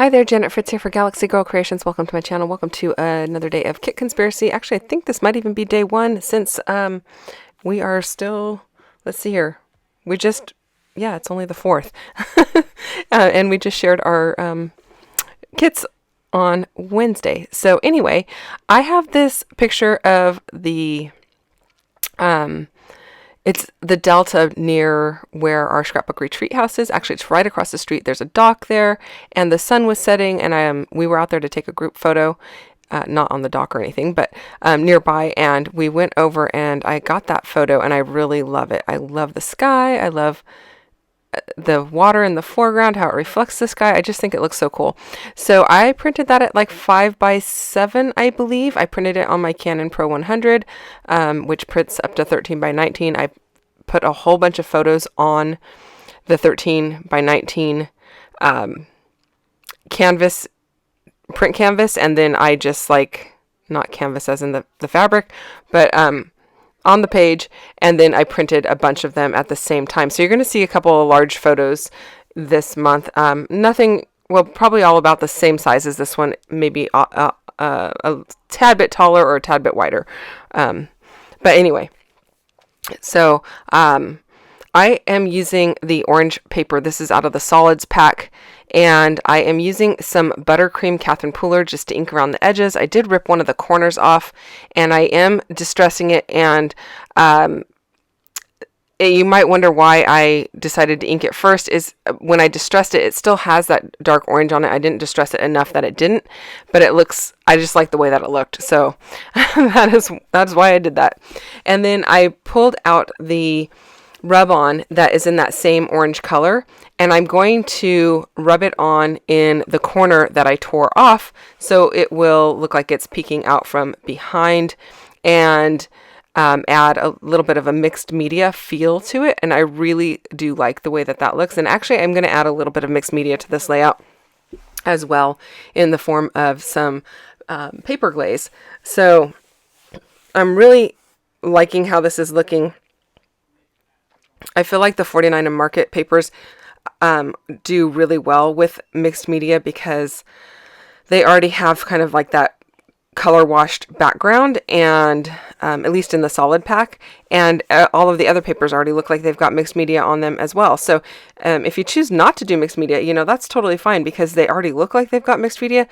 Hi there, Janet Fritz here for Galaxy Girl Creations. Welcome to my channel. Welcome to another day of Kit Conspiracy. Actually, I think this might even be day one since we are still, let's see here. Yeah, it's only the 4th. And we just shared our kits on Wednesday. So anyway, I have this picture of the, it's the delta near where our scrapbook retreat house is. Actually, it's right across the street. There's a dock there, and the sun was setting, and we were out there to take a group photo, not on the dock or anything, but nearby, and we went over, and I got that photo, and I really love it. I love the sky. I love the water in the foreground, how it reflects the sky. I just think it looks so cool. So I printed that at like 5x7, I believe. I printed it on my Canon Pro 100, which prints up to 13x19. I put a whole bunch of photos on the 13x19 canvas, print canvas, and then I just not canvas as in the fabric, but on the page, and then I printed a bunch of them at the same time. So you're going to see a couple of large photos this month. Nothing, well, probably all about the same size as this one, maybe a tad bit taller or a tad bit wider. But anyway, so I am using the orange paper. This is out of the solids pack, and I am using some buttercream Catherine Pooler just to ink around the edges. I did rip one of the corners off, and I am distressing it, and you might wonder why I decided to ink it first. Is when I distressed it, it still has that dark orange on it. I didn't distress it enough that it didn't, but it looks, I just like the way that it looked, so that's why I did that. And then I pulled out the rub-on that is in that same orange color, and I'm going to rub it on in the corner that I tore off, so it will look like it's peeking out from behind, and add a little bit of a mixed media feel to it. And I really do like the way that that looks. And actually, I'm going to add a little bit of mixed media to this layout as well, in the form of some paper glaze. So I'm really liking how this is looking. I feel like the 49 and Market papers do really well with mixed media because they already have kind of like that color washed background, and at least in the solid pack, and all of the other papers already look like they've got mixed media on them as well. So if you choose not to do mixed media, that's totally fine because they already look like they've got mixed media,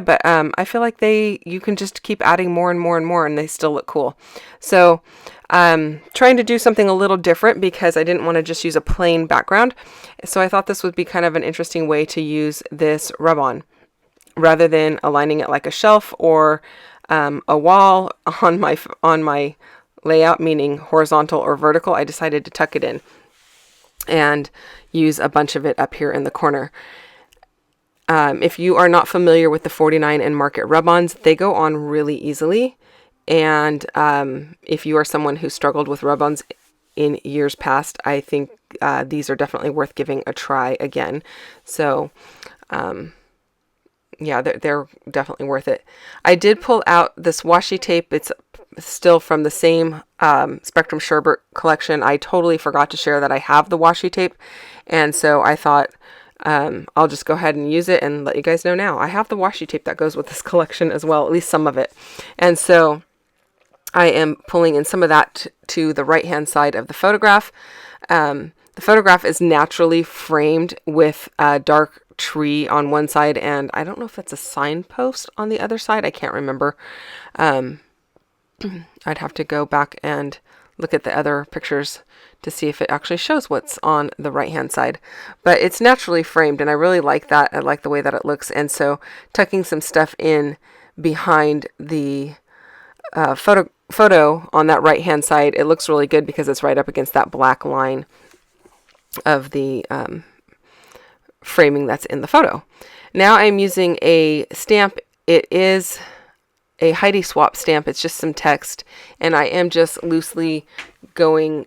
but I feel like you can just keep adding more and more and more, and they still look cool. So trying to do something a little different because I didn't want to just use a plain background. So I thought this would be kind of an interesting way to use this rub-on rather than aligning it like a shelf or a wall on my layout, meaning horizontal or vertical. I decided to tuck it in and use a bunch of it up here in the corner. If you are not familiar with the 49 and Market rub-ons, they go on really easily. And if you are someone who struggled with rub-ons in years past, I think these are definitely worth giving a try again. So yeah, they're definitely worth it. I did pull out this washi tape. It's still from the same Spectrum Sherbert collection. I totally forgot to share that I have the washi tape, and so I thought I'll just go ahead and use it and let you guys know now. I have the washi tape that goes with this collection as well, at least some of it. And so I am pulling in some of that to the right-hand side of the photograph. The photograph is naturally framed with a dark tree on one side, and I don't know if that's a signpost on the other side. I can't remember. I'd have to go back and look at the other pictures to see if it actually shows what's on the right-hand side. But it's naturally framed, and I really like that. I like the way that it looks, and so tucking some stuff in behind the photo on that right-hand side, it looks really good because it's right up against that black line of the framing that's in the photo. Now I'm using a stamp. It is a Heidi Swap stamp. It's just some text, and I am just loosely going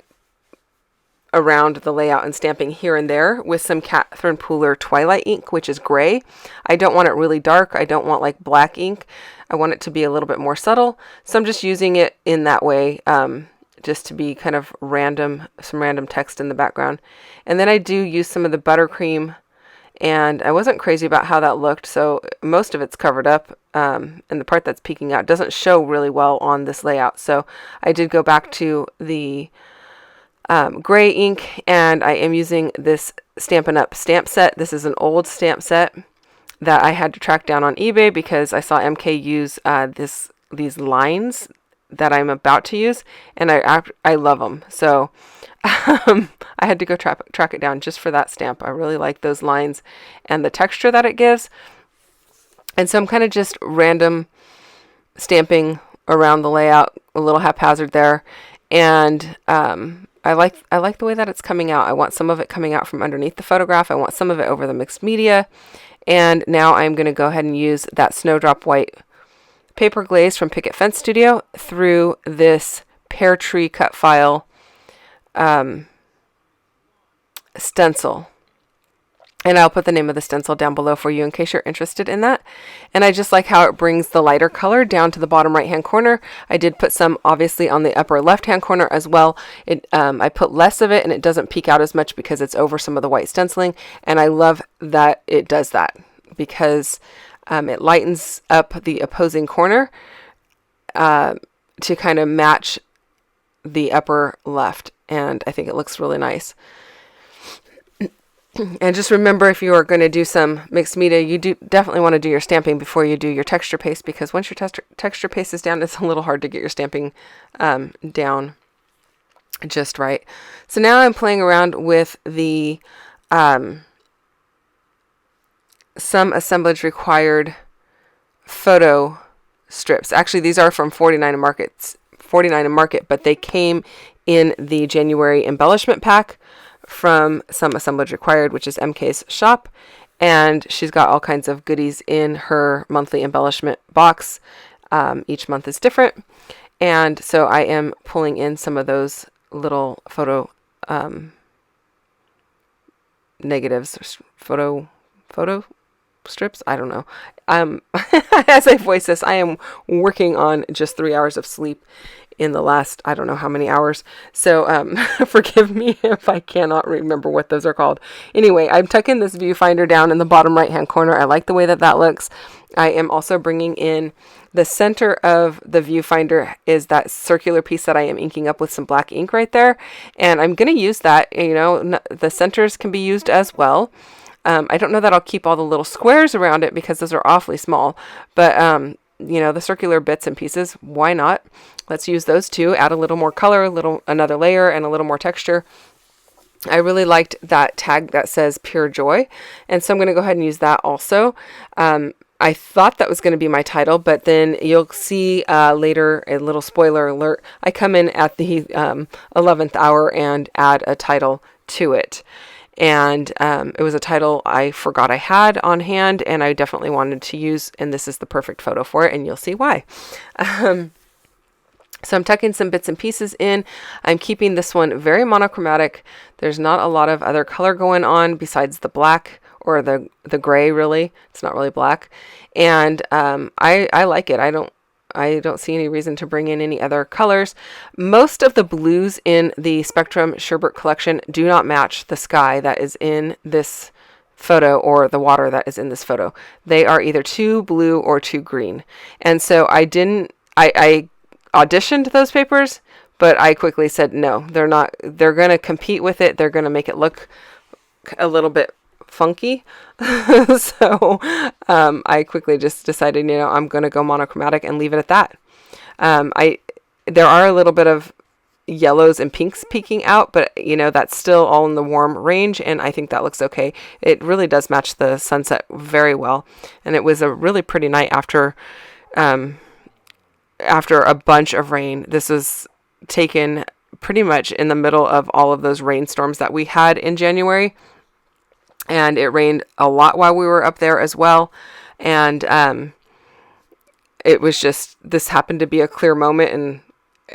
around the layout and stamping here and there with some Catherine Pooler Twilight ink, which is gray. I don't want it really dark. I don't want like black ink. I want it to be a little bit more subtle. So I'm just using it in that way, just to be kind of random, some random text in the background. And then I do use some of the buttercream and I wasn't crazy about how that looked, so most of it's covered up, and the part that's peeking out doesn't show really well on this layout. So I did go back to the gray ink, and I am using this Stampin' Up! Stamp set. This is an old stamp set that I had to track down on eBay because I saw MK use these lines that I'm about to use, and I love them. So I had to go track it down just for that stamp. I really like those lines and the texture that it gives. And so I'm kind of just random stamping around the layout, a little haphazard there. And I like the way that it's coming out. I want some of it coming out from underneath the photograph. I want some of it over the mixed media. And now I'm going to go ahead and use that Snowdrop White paper glaze from Picket Fence Studio through this pear tree cut file stencil. And I'll put the name of the stencil down below for you in case you're interested in that. And I just like how it brings the lighter color down to the bottom right hand corner. I did put some obviously on the upper left hand corner as well. I put less of it and it doesn't peek out as much because it's over some of the white stenciling. And I love that it does that because it lightens up the opposing corner to kind of match the upper left. And I think it looks really nice. And just remember, if you are going to do some mixed media, you do definitely want to do your stamping before you do your texture paste, because once your texture paste is down, it's a little hard to get your stamping down just right. So now I'm playing around with the some assemblage required photo strips. Actually, these are from 49 and Market, but they came in the January embellishment pack from Some Assemblage Required, which is MK's shop, and she's got all kinds of goodies in her monthly embellishment box. Each month is different, and so I am pulling in some of those little photo negatives, photo strips. I don't know. As I voice this, I am working on just 3 hours of sleep in the last, I don't know how many hours. So forgive me if I cannot remember what those are called. Anyway, I'm tucking this viewfinder down in the bottom right hand corner. I like the way that that looks. I am also bringing in the center of the viewfinder is that circular piece that I am inking up with some black ink right there. And I'm going to use that. You know, the centers can be used as well. I don't know that I'll keep all the little squares around it because those are awfully small, but you know, the circular bits and pieces, why not? Let's use those too. Add a little more color, another layer, and a little more texture. I really liked that tag that says Pure Joy, and so I'm going to go ahead and use that also. I thought that was going to be my title, but then you'll see later, a little spoiler alert, I come in at the 11th hour and add a title to it. And it was a title I forgot I had on hand, and I definitely wanted to use, and this is the perfect photo for it, and you'll see why. So I'm tucking some bits and pieces in. I'm keeping this one very monochromatic. There's not a lot of other color going on besides the black or the gray, really. It's not really black. And I like it. I don't see any reason to bring in any other colors. Most of the blues in the Spectrum Sherbert collection do not match the sky that is in this photo or the water that is in this photo. They are either too blue or too green. And so I auditioned those papers, but I quickly said, no, they're not. They're going to compete with it. They're going to make it look a little bit funky. So I quickly just decided, you know, I'm going to go monochromatic and leave it at that. There are a little bit of yellows and pinks peeking out, but you know, that's still all in the warm range, and I think that looks okay. It really does match the sunset very well, and it was a really pretty night after a bunch of rain. This was taken pretty much in the middle of all of those rainstorms that we had in January. And it rained a lot while we were up there as well. And it was just, this happened to be a clear moment. And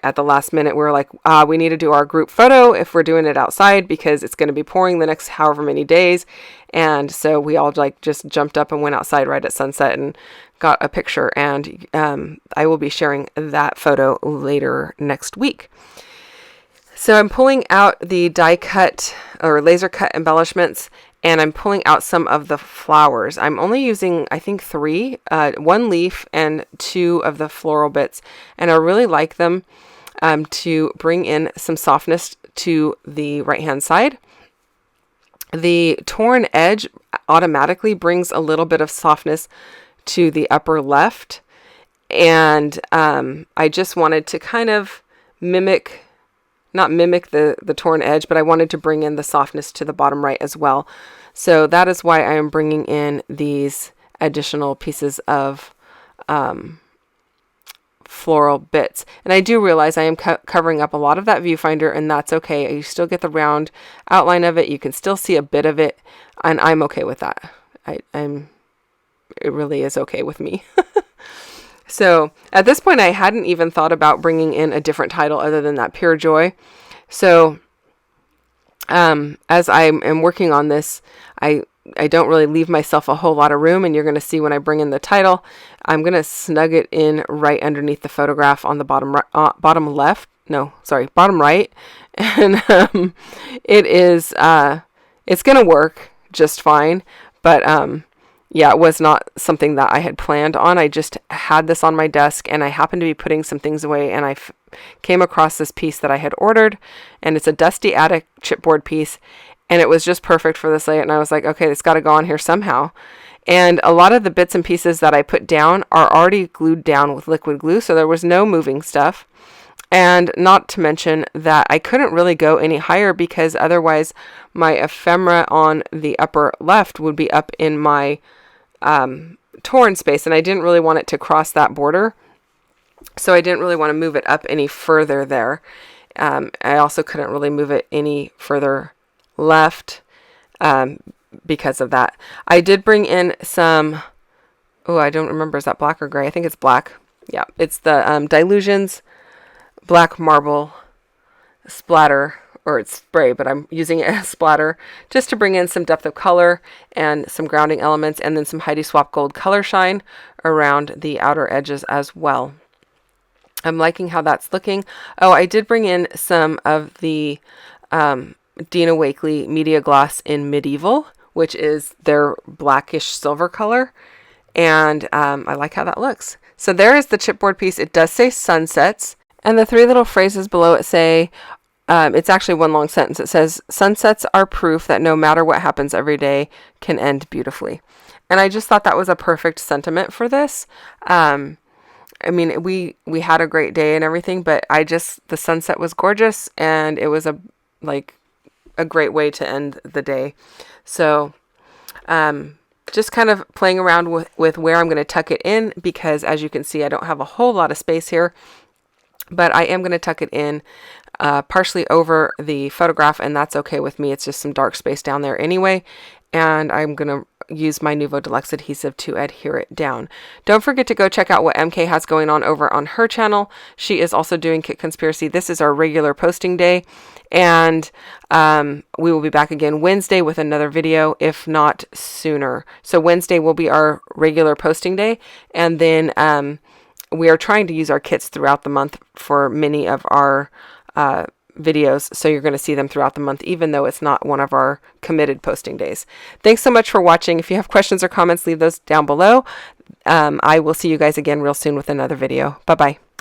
at the last minute, we were like, we need to do our group photo if we're doing it outside because it's going to be pouring the next however many days. And so we all just jumped up and went outside right at sunset and got a picture. And I will be sharing that photo later next week. So I'm pulling out the die cut or laser cut embellishments, and I'm pulling out some of the flowers. I'm only using, I think, 3, 1 leaf and 2 of the floral bits, and I really like them to bring in some softness to the right hand side. The torn edge automatically brings a little bit of softness to the upper left, and I just wanted to kind of not mimic the torn edge, but I wanted to bring in the softness to the bottom right as well. So that is why I am bringing in these additional pieces of floral bits. And I do realize I am covering up a lot of that viewfinder, and that's okay. You still get the round outline of it. You can still see a bit of it, and I'm okay with that. It really is okay with me. So at this point, I hadn't even thought about bringing in a different title other than that Pure Joy. So as I am working on this, I don't really leave myself a whole lot of room, and you're going to see when I bring in the title, I'm going to snug it in right underneath the photograph on the bottom right. And it is, it's going to work just fine, but yeah, it was not something that I had planned on. I just had this on my desk, and I happened to be putting some things away, and I came across this piece that I had ordered, and it's a Dusty Attic chipboard piece, and it was just perfect for this layout, and I was like, okay, it's got to go on here somehow. And a lot of the bits and pieces that I put down are already glued down with liquid glue, so there was no moving stuff. And not to mention that I couldn't really go any higher, because otherwise my ephemera on the upper left would be up in my torn space, and I didn't really want it to cross that border, so I didn't really want to move it up any further there. I also couldn't really move it any further left because of that. I did bring in some, I don't remember, is that black or gray? I think it's black. Yeah, it's the Dylusions Black Marble Splatter, or it's spray, but I'm using it as splatter just to bring in some depth of color and some grounding elements, and then some Heidi Swap Gold Color Shine around the outer edges as well. I'm liking how that's looking. Oh, I did bring in some of the Dina Wakley Media Gloss in Medieval, which is their blackish silver color, and I like how that looks. So there is the chipboard piece. It does say Sunsets, and the 3 little phrases below it say, it's actually one long sentence. It says, "Sunsets are proof that no matter what happens, every day can end beautifully." And I just thought that was a perfect sentiment for this. I mean, we had a great day and everything, but the sunset was gorgeous, and it was a great way to end the day. So, just kind of playing around with where I'm going to tuck it in, because as you can see, I don't have a whole lot of space here, but I am going to tuck it in partially over the photograph, and that's okay with me. It's just some dark space down there anyway, and I'm going to use my Nuvo Deluxe adhesive to adhere it down. Don't forget to go check out what MK has going on over on her channel. She is also doing Kit Conspiracy. This is our regular posting day, and we will be back again Wednesday with another video, if not sooner. So Wednesday will be our regular posting day, and then we are trying to use our kits throughout the month for many of our videos, so you're going to see them throughout the month, even though it's not one of our committed posting days. Thanks so much for watching. If you have questions or comments, leave those down below. I will see you guys again real soon with another video. Bye bye.